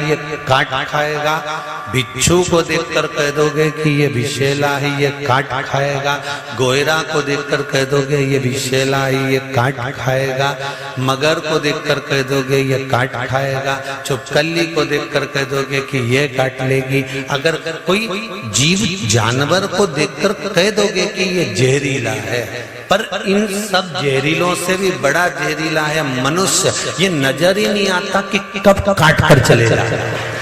ये काट खाएगा। बिच्छू को देखकर कह दोगे कि ये विषैला है, ये काट खाएगा। गोयरा को देखकर कह दोगे ये विषैला है, ये काट खाएगा। मगर को देखकर कह दोगे ये काट खाएगा। चुपकली को देखकर कह दोगे कि ये काट लेगी। अगर कोई जीव जानवर को देखकर कह दोगे कि ये जहरीला है, पर इन सब जहरीलों से भी बड़ा जहरीला है मनुष्य। ये नजर ही नहीं आता कि कब काट कर चले जाए।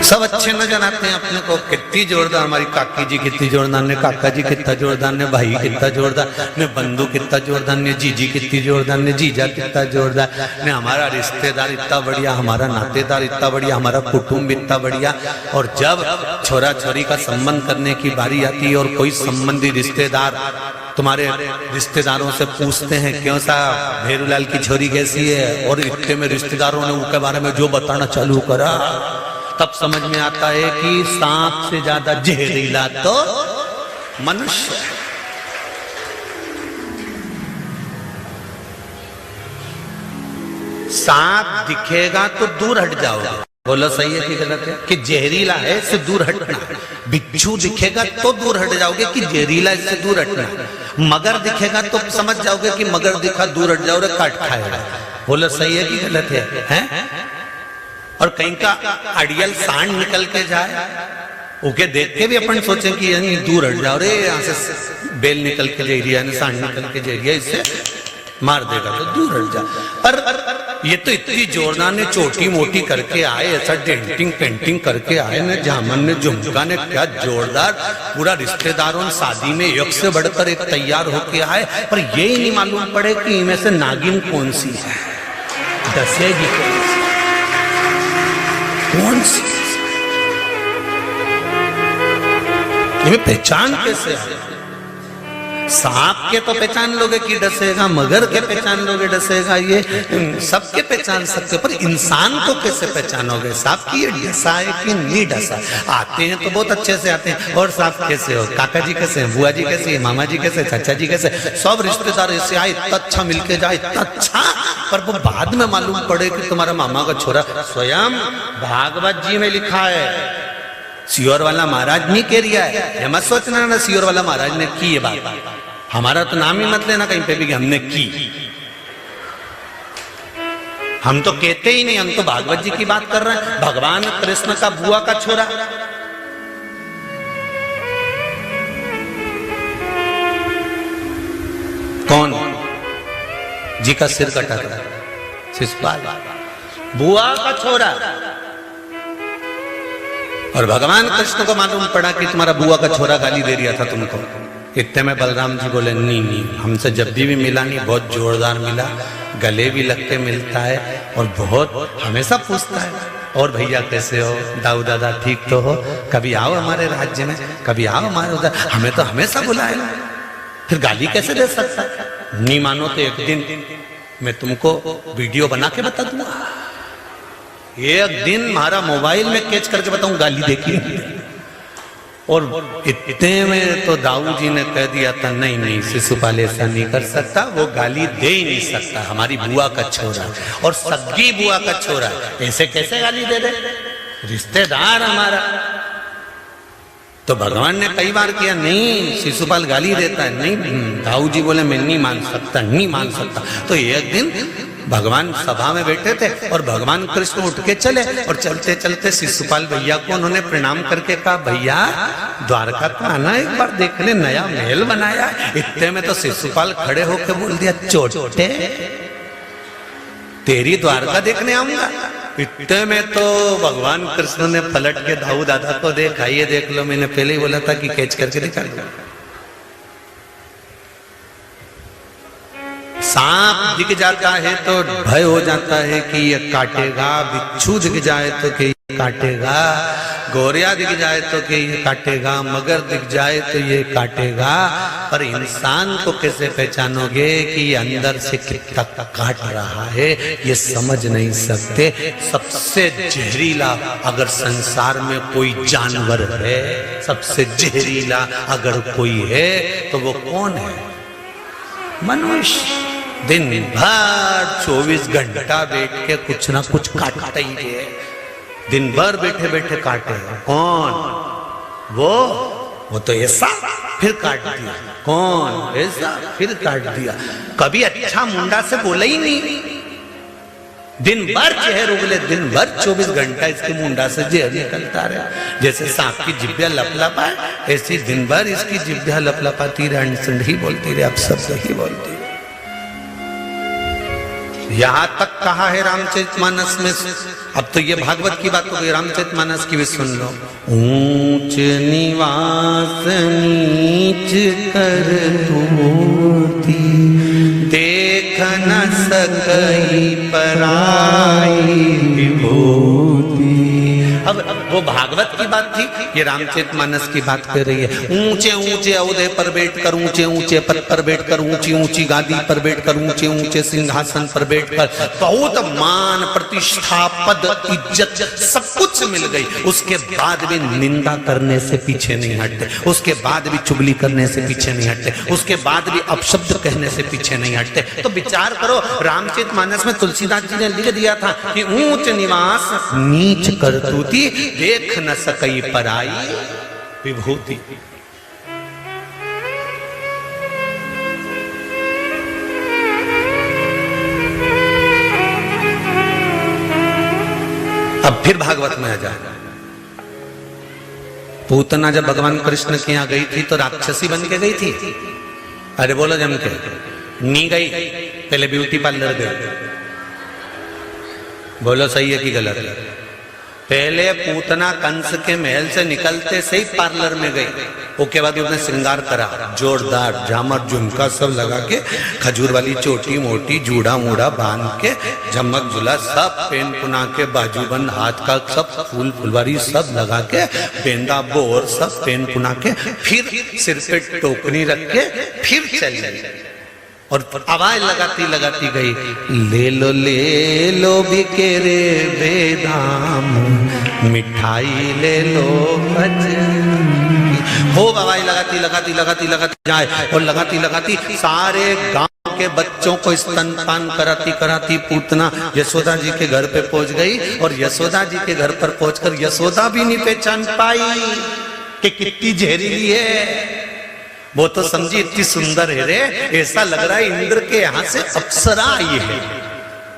सब अच्छे नजर आते हैं अपने को, कितनी जोरदार हमारी काकी जी कितनी जोरदार ने, काका जी कितना जोरदार ने, भाई कितना जोरदार ने, बंधु कितना जोरदार ने, जीजी कितनी जोरदार ने, जीजा कितना जोरदार ने, हमारा रिश्तेदार इतना बढ़िया, हमारा नातेदार इतना बढ़िया, हमारा कुटुंब इतना बढ़िया। और जब छोरा छोरी का संबंध करने की बारी आती है और कोई संबंधी रिश्तेदार तुम्हारे रिश्तेदारों से पूछते हैं क्यों साहब भेरूलाल की छोरी कैसी है, और इतने में रिश्तेदारों ने उनके बारे में जो बताना चालू करा, तब समझ में आता है कि सांप से ज्यादा जहरीला तो मनुष्य है। सांप दिखेगा तो दूर हट जाओगे। बोलो सही है कि गलत है? कि जहरीला है इससे दूर हटना। बिच्छू दिखेगा तो दूर हट जाओगे कि जहरीला इससे दूर हटना। मगर दिखेगा तो समझ जाओगे कि मगर दिखा दूर हट जाओगे, काट खाएगा। बोलो सही है कि गलत है? और कहीं का अड़ियल सांड निकल के जाए, ओके देख के भी अपन सोचें कि यानी दूर हट जाओ रे, यहाँ से बेल निकल के ले रही है, सांड निकल के ले रही है, इससे मार देगा तो दूर हट जा। पर ये तो इतनी जोरदार ने छोटी मोटी करके आए, ऐसा डेंटिंग पेंटिंग करके आए ने, जामन ने झुमका ने, क्या जोरदार पूरा रिश्तेदारों शादी में एक से बढ़कर एक तैयार होके आए, पर ये ही नहीं मालूम पड़े कि इनमें से नागिन कौन सी है, दसेगी कौन सी, ये पहचान कैसे है? सांप के तो पहचान लोगे कि डसेगा, मगर के पहचान लोगे डसेगा, ये सबके पहचान सकते, पर इंसान को कैसे पहचानोगे? सांप की ये डसा है कि नहीं डसा? आते हैं तो बहुत अच्छे से आते हैं, और सांप कैसे हो, काका जी कैसे हैं, बुआ जी कैसे हैं, मामा जी कैसे, चाचा जी कैसे, सब रिश्तेदार ऐसे आए, इतना अच्छा मिलके जाए, इतना अच्छा, पर वो बाद में मालूम पड़े कि तुम्हारा मामा का छोरा। स्वयं भागवत जी में लिखा है, सियोर वाला महाराज नहीं कह रिया है, ये मत सोचना ना सियोर वाला महाराज ने की ये बात, हमारा तो नाम ही मत लेना कहीं पे भी कि हमने की। हम तो कहते ही नहीं, हम तो भागवत जी की बात कर रहे हैं। भगवान कृष्ण का बुआ का छोरा, कौन जी का सिर कटा था, शिशुपाल, बुआ का छोरा। और भगवान कृष्ण को मालूम पड़ा कि तुम्हारा बुआ का छोरा गाली दे रहा था तुमको। इतने में बलराम जी बोले नहीं, हमसे जब भी मिला नहीं, बहुत जोरदार मिला, गले भी लग के मिलता है और बहुत हमेशा पूछता है, और भैया कैसे हो, दाऊ दादा ठीक तो हो, कभी आओ हमारे राज्य में, कभी आओ हमारे उधर, हमें तो हमेशा बुलाएगा, फिर गाली कैसे दे सकता है? नहीं मानो तो एक दिन मैं तुमको वीडियो बना के बता दूंगा, एक दिन हमारा मोबाइल में कैच करके बताऊं गाली देखी। और इतने में तो दाऊ जी ने कह दिया था नहीं शिशुपाल ऐसा नहीं कर सकता, वो गाली दे ही नहीं सकता, हमारी बुआ का छोरा और सगी बुआ का छोरा, ऐसे कैसे गाली दे दे, रिश्तेदार हमारा। तो भगवान ने कई बार किया, नहीं शिशुपाल गाली देता है, नहीं, दाऊ जी बोले मैं नहीं मान सकता, नहीं मान सकता। तो एक दिन भगवान सभा में बैठे थे और भगवान कृष्ण उठ के चले, और चलते चलते शिशुपाल भैया को उन्होंने प्रणाम करके कहा, भैया द्वारका तो आना एक बार देखने, नया महल बनाया। इतने में तो शिशुपाल खड़े होकर बोल दिया, चोटे तेरी द्वारका देखने आऊंगा। इतने में तो भगवान कृष्ण ने पलट के दाऊ दादा को देखा, ये देख लो, मैंने पहले ही बोला था कि कैच करके दिखा दो। सांप दिख जाता है तो भय हो जाता है कि ये काटेगा, बिच्छू दिख जाए तो कि काटेगा, गौरिया दिख जाए तो कि ये काटेगा, मगर दिख जाए तो ये काटेगा, पर इंसान को कैसे पहचानोगे कि ये अंदर से कितना काट रहा है, ये समझ नहीं सकते। सबसे जहरीला अगर संसार में कोई जानवर है, सबसे जहरीला अगर कोई है तो वो कौन है? मनुष्य। दिन भर 24 घंटा बैठ के कुछ ना कुछ काटता ही है, दिन भर बैठे बैठे काटे। कौन? वो तो ऐसा फिर काट दिया, कौन ऐसा फिर काट दिया, कभी अच्छा मुंडा से बोला ही नहीं। दिन भर जहर उगले, दिन भर 24 घंटा इसके मुंडा से जहर निकलता रहे। जैसे सांप की जिब्बिया लपलपाए, ऐसी दिन भर इसकी जिब्बिया लपलपाती रहे, अनसंड ही बोलती रहे, अब सब सही बोलती रहे। यहां तक कहा है रामचरितमानस में। अब तो ये भागवत की बात हो गई, रामचरितमानस की भी सुन लो। ऊंच निवास नीच कर मूर्ति, देख न सकई पराई विभूति। अब वो भागवत की बात थी, ये रामचरितमानस की बात कर रही है। ऊंचे ऊंचे औहदे पर बैठकर, ऊंचे ऊंचे पद पर बैठकर, ऊंची ऊंची गादी पर बैठकर, ऊंचे ऊंचे सिंहासन पर बैठकर बहुत मान प्रतिष्ठा पद इज्जत सब कुछ मिल गई, उसके बाद भी निंदा करने से पीछे नहीं हटते, उसके बाद भी चुगली करने से पीछे नहीं हटते, उसके बाद भी अपशब्द कहने से पीछे नहीं हटते। तो विचार करो, रामचरितमानस में तुलसीदास जी ने लिख दिया था कि ऊंच निवास नीच करतूति, देख न सकई पराई विभूति। अब फिर भागवत में आ जाए। पूतना जब भगवान कृष्ण के यहां गई थी तो राक्षसी बन के गई थी। अरे बोलो जम के, नहीं गई, पहले ब्यूटी पार्लर गई। बोलो सही है कि गलत है? पहले पूतना कंस के महल से निकलते से ही पार्लर में गई, उसके बाद उसने श्रृंगार करा, जोरदार झामर झुमका सब लगा के, खजूर वाली चोटी मोटी जूड़ा मूड़ा बांध के, झमक झुला सब पेन पुना के, बाजूबंद हाथ का सब फूल फुलवारी सब लगा के, बेंदा बोर सब पेन पुना के, फिर सिर पे टोकरी रख के फिर चल गई और आवाज लगाती लगाती गई, ले लो बिकेरे बेदाम, मिठाई ले लो हो। आवाज लगाती लगाती लगाती लगाती जाए और लगाती लगाती सारे गांव के बच्चों को स्तनपान कराती कराती पूतना यशोदा जी के घर पे पहुंच गई। और यशोदा जी के घर पर पहुंचकर यशोदा भी नहीं पहचान पाई कि कितनी जहरीली है। वो तो समझी इतनी सुंदर है रे, ऐसा लग रहा है इंद्र के यहाँ से अप्सरा आई है।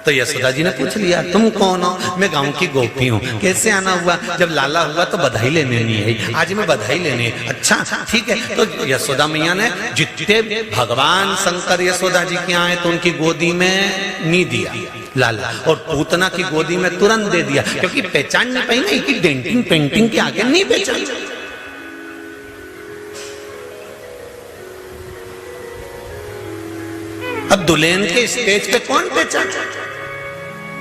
तो यशोदा जी ने पूछ लिया, तुम कौन हो? मैं गांव की गोपी हूँ। कैसे आना हुआ? जब लाला हुआ तो बधाई लेने नहीं आई, आज मैं बधाई लेने। अच्छा ठीक है। तो यशोदा मैया ने जितने भगवान शंकर यशोदा जी के आए तो उनकी गोदी में नहीं दिया लाला, और पूतना की गोदी में तुरंत दे दिया, क्योंकि पहचान नहीं पाई ना कि डेंटिंग पेंटिंग के आगे नहीं पहचान। अब दुल्हन के स्टेज पे कौन पहचान?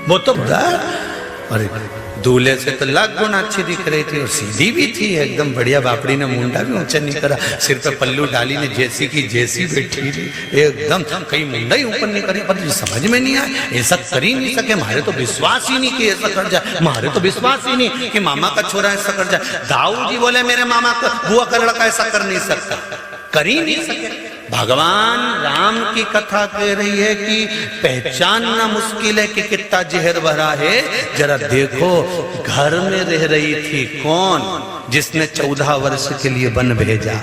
वो तो अरे दूल्हे से तो लाख गुना अच्छी दिख रही थी और सीधी भी थी एकदम बढ़िया। बापड़ी ने मुंडा भी ऊंचा नहीं करा, सिर पे पल्लू डाली ने जैसी की जैसी बैठी थी एकदम, कहीं मुंडा ही ऊपर नहीं करी। पर समझ में नहीं आया, ऐसा कर ही नहीं सके। हमारे तो विश्वास ही नहीं कि ऐसा कर जाए, हमारे तो विश्वास ही नहीं कि मामा का छोरा ऐसा कर जाए। दाऊ जी बोले मेरे मामा का बुआ का लड़का ऐसा कर नहीं सकता, कर ही नहीं सके। भगवान राम की कथा कह रही है कि पहचानना मुश्किल है कि कितना जहर भरा है। जरा देखो, घर में रह रही थी कौन? जिसने 14 वर्ष के लिए वन भेजा।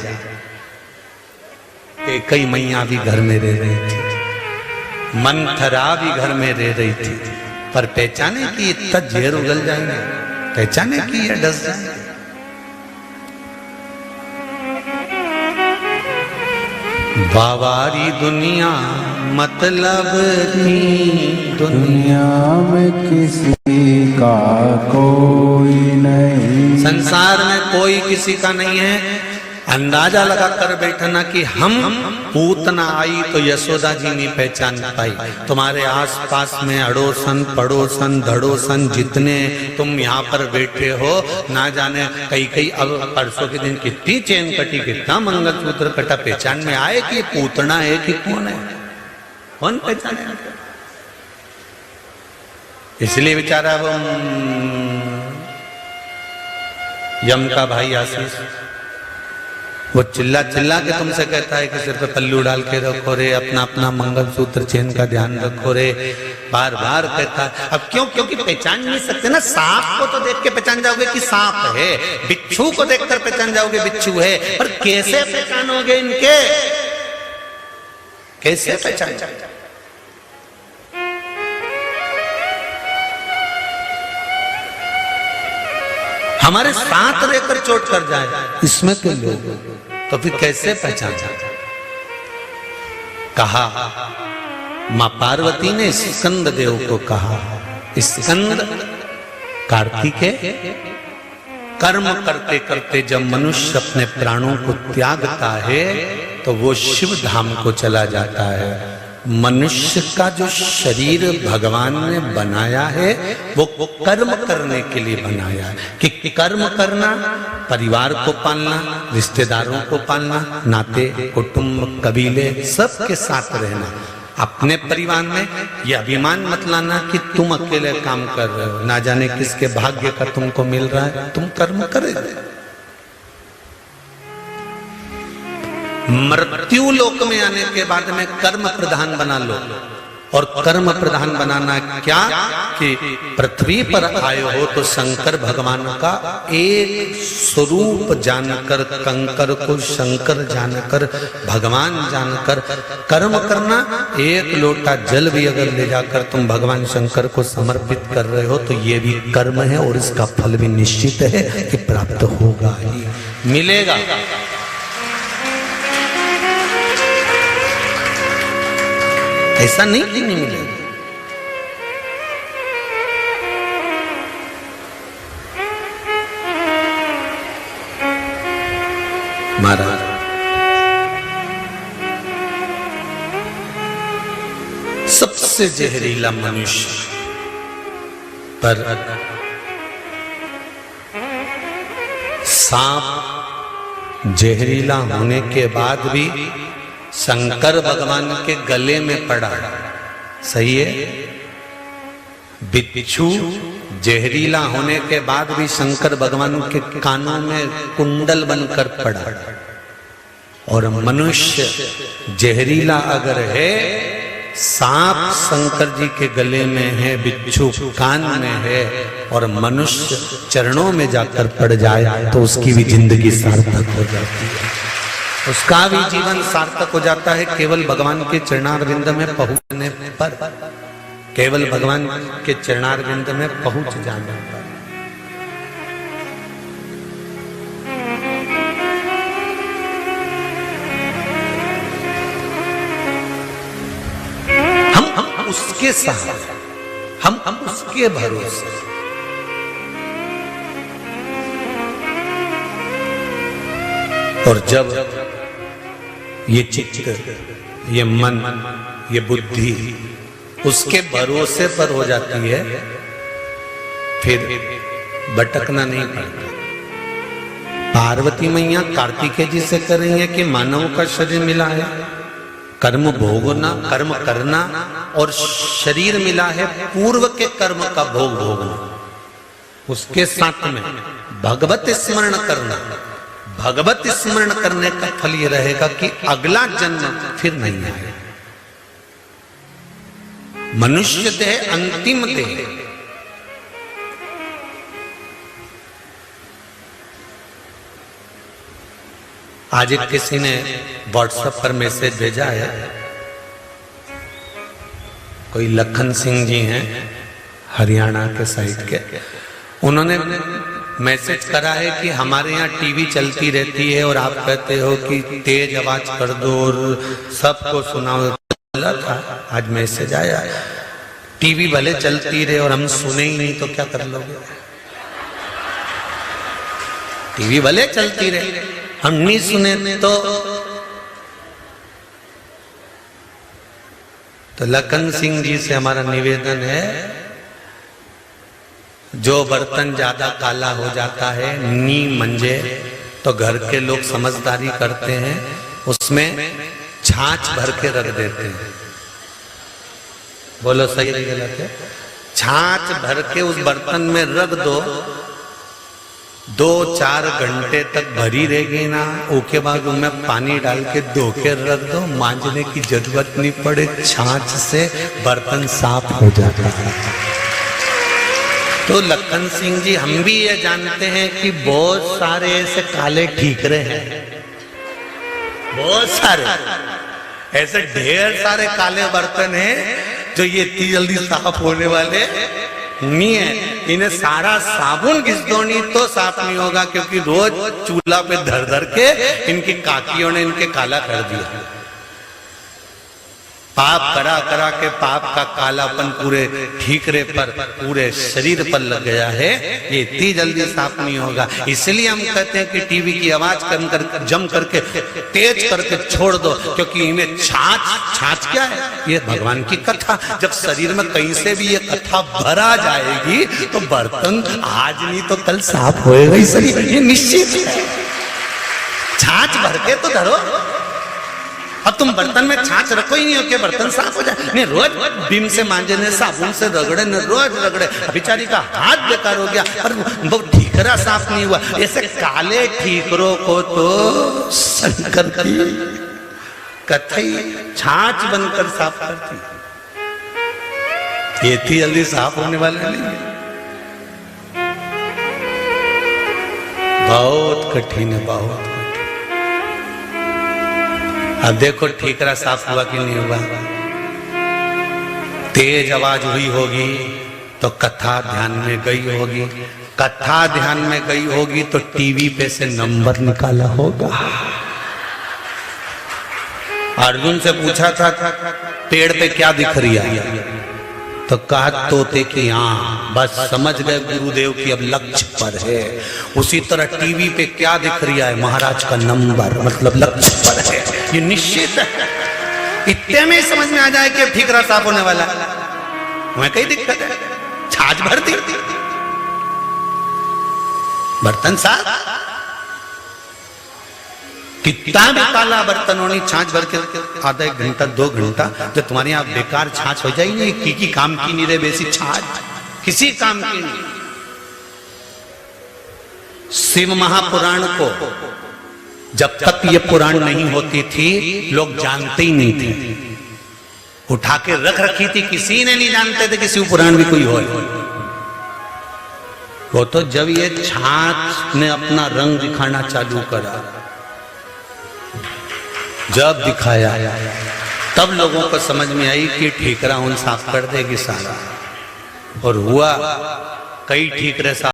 कई मैया भी घर में रह रही थी, मंथरा भी घर में रह रही थी, पर पहचाने कि इतना जहर उगल जाएंगे, पहचाने कि यह डस जाएंगे। बावारी दुनिया मतलब की दुनिया में किसी का कोई नहीं, संसार में कोई किसी का नहीं है। अंदाजा लगा कर बैठना कि हम पूतना आई तो यशोदा जी नहीं पहचान पाई। तुम्हारे आसपास में अड़ोसन पड़ोसन धड़ोसन जितने तुम यहाँ पर बैठे हो, ना जाने कई अब परसों के दिन कितनी चेन कटी, कितना मंगलसूत्र कटा, पहचान में आए कि पूतना है कि कौन है, कौन पहचाने। इसलिए बेचारा वो यम का भाई आशीष वो चिल्ला चिल्ला के तुमसे कहता है कि सिर पे पल्लू डाल के रखो रे, अपना अपना मंगलसूत्र चेन का ध्यान रखो रे, बार बार कहता है। अब क्यों? क्योंकि पहचान नहीं सकते ना। सांप को तो देख के पहचान जाओगे कि सांप है, बिच्छू को देखकर पहचान जाओगे बिच्छू है, पर कैसे पहचानोगे इनके, कैसे पहचान जाओगे? हमारे साथ रहकर चोट कर जाए इसमें तो लोग, तो फिर कैसे पहचान जाए? कहा मां पार्वती ने स्कंद देव को कहा, स्कंद कार्तिकेय, कर्म करते करते जब मनुष्य अपने प्राणों को त्यागता है तो वो शिव धाम को चला जाता है। मनुष्य का जो शरीर भगवान ने बनाया है वो कर्म करने के लिए बनाया है, कि कर्म करना, परिवार को पालना, रिश्तेदारों को पालना, नाते कुटुंब कबीले सबके साथ रहना। अपने परिवार में यह अभिमान मत लाना कि तुम अकेले काम कर रहे हो, ना जाने किसके भाग्य का तुमको मिल रहा है, तुम कर्म करें। मृत्यु लोक में आने के बाद में कर्म प्रधान बना लो, और कर्म प्रधान बनाना क्या कि पृथ्वी पर आए हो तो शंकर भगवान का एक स्वरूप जानकर, कंकर को शंकर जानकर, भगवान जानकर कर्म करना। एक लोटा जल भी अगर ले जाकर तुम भगवान शंकर को समर्पित कर रहे हो तो ये भी कर्म है, और इसका फल भी निश्चित है कि प्राप्त होगा ही, मिलेगा। ऐसा नहीं कि नहीं मिलेगा। महाराज सबसे जहरीला मनुष्य पर सांप जहरीला होने के बाद भी शंकर भगवान के गले में पड़ा, सही है। बिच्छू जहरीला होने के बाद भी शंकर भगवान के कानों में कुंडल बनकर पड़ा, और मनुष्य जहरीला अगर है, सांप शंकर जी के गले में है, बिच्छू कान में है, और मनुष्य चरणों में जाकर पड़ जाए तो उसकी भी जिंदगी सार्थक हो जाती है, उसका भी जीवन सार्थक हो जाता है। केवल भगवान के चरणारविंद में पहुंचने पर, केवल भगवान के चरणारविंद में पहुंच जाने पर। हम उसके साथ, हम उसके भरोसे। और जब ये चित्त, ये मन, ये बुद्धि उसके भरोसे पर हो जाती है, फिर भटकना नहीं पड़ता। पार्वती मैया कार्तिकेय जी से कर रही है कि मानव का शरीर मिला है, कर्म भोगना, कर्म करना, और शरीर मिला है पूर्व के कर्म का भोग भोगना। उसके साथ में भगवत स्मरण करना, भगवत स्मरण करने का फल ये रहेगा कि अगला जन्म फिर नहीं आए। मनुष्य देह अंतिम देह, आज एक किसी ने व्हाट्सएप पर मैसेज भेजा है, कोई लखन सिंह जी हैं हरियाणा के साइड के, उन्होंने मैसेज करा है कि हमारे यहाँ टीवी चलती रहती है और आप कहते हो कि तेज आवाज कर दो और सबको सुनाओ। था आज मैसेज आया, टीवी भले चलती रहे और हम सुने ही नहीं तो क्या कर लोगे? टीवी भले चलती रहे हम नहीं सुने तो लखन सिंह जी से हमारा निवेदन है, जो बर्तन ज्यादा काला हो जाता है नी मंजे, तो घर के लोग समझदारी करते हैं, उसमें छाछ भर के रख देते हैं। बोलो सही नहीं गलत है? छाछ भर के उस बर्तन में रख दो, 2-4 घंटे तक भरी रहेगी ना, उसके बाद उनमें पानी डाल के धो के रख दो, मांजने की जरूरत नहीं पड़े, छाछ से बर्तन साफ हो जाता है। तो लखन सिंह जी, हम भी ये जानते हैं कि बहुत सारे ऐसे काले ठीकरे हैं, बहुत सारे ऐसे ढेर सारे काले बर्तन हैं जो ये इतनी जल्दी साफ होने वाले नहीं है। इन्हें सारा साबुन घिस दो नहीं तो साफ नहीं होगा, क्योंकि रोज चूल्हा पे धर धर के इनकी काकियों ने इनके काला कर दिया। पाप करा करा के पाप का कालापन पूरे ठीकरे पर, पूरे शरीर पर लग गया है, ये इतनी जल्दी साफ नहीं होगा। इसलिए हम कहते हैं कि टीवी की आवाज कम कर, जम करके तेज करके छोड़ दो, क्योंकि इन्हें छाछ क्या है? ये भगवान की कथा। जब शरीर में कहीं से भी ये कथा भरा जाएगी तो बर्तन आज नहीं तो कल साफ होएगा ही शरीर, ये निश्चित है। छाछ भर के तो धरो, अब तुम बर्तन में छाछ रखो ही नहीं हो कि बर्तन साफ हो जाए। नहीं, रोज बीम से मांजने, साबुन से रगड़े न, रोज रगड़े, बेचारी का हाथ बेकार हो गया और वो ठीकरा साफ नहीं हुआ। ऐसे काले ठीकरों को तो शंकर की कथई छाछ बनकर साफ करती, ये इतनी जल्दी साफ होने वाले नहीं है, बहुत कठिन है, बहुत। अब देखो ठीकरा साफ हुआ कि नहीं हुआ? तेज आवाज हुई होगी तो कथा ध्यान में गई होगी, कथा ध्यान में गई होगी तो टीवी पे से नंबर निकाला होगा। अर्जुन से पूछा था पेड़ पे क्या दिख रही है, तो कहा तोते की आंख, बस समझ गए गुरुदेव की अब लक्ष्य पर है। उसी तरह टीवी पे क्या दिख रहा है? महाराज का नंबर, मतलब लक्ष्य पर है, ये निश्चित है। इतने में समझ में आ जाए कि ठीकरा साफ होने वाला, हमें कई दिक्कत है, छाछ भर दी, बर्तन साफ, कितना भी काला बर्तन होनी, छाछ भर के आधा 1 घंटा 2 घंटा, जो तुम्हारे यहाँ बेकार छाछ हो जाएगी, की काम की नहीं रहे, बेसी छाछ किसी काम की नहीं। शिव महापुराण को जब तक ये पुराण नहीं होती थी लोग जानते ही नहीं थे, उठा के रख रखी थी, किसी ने नहीं जानते थे कि शिव पुराण भी कोई हो। वो तो जब ये छाछ ने अपना रंग दिखाना चालू करा, जब दिखाया तब लोगों को समझ में आई कि ठीकरा उन साफ कर देगी सारा, और हुआ। कई ठीकरे साफ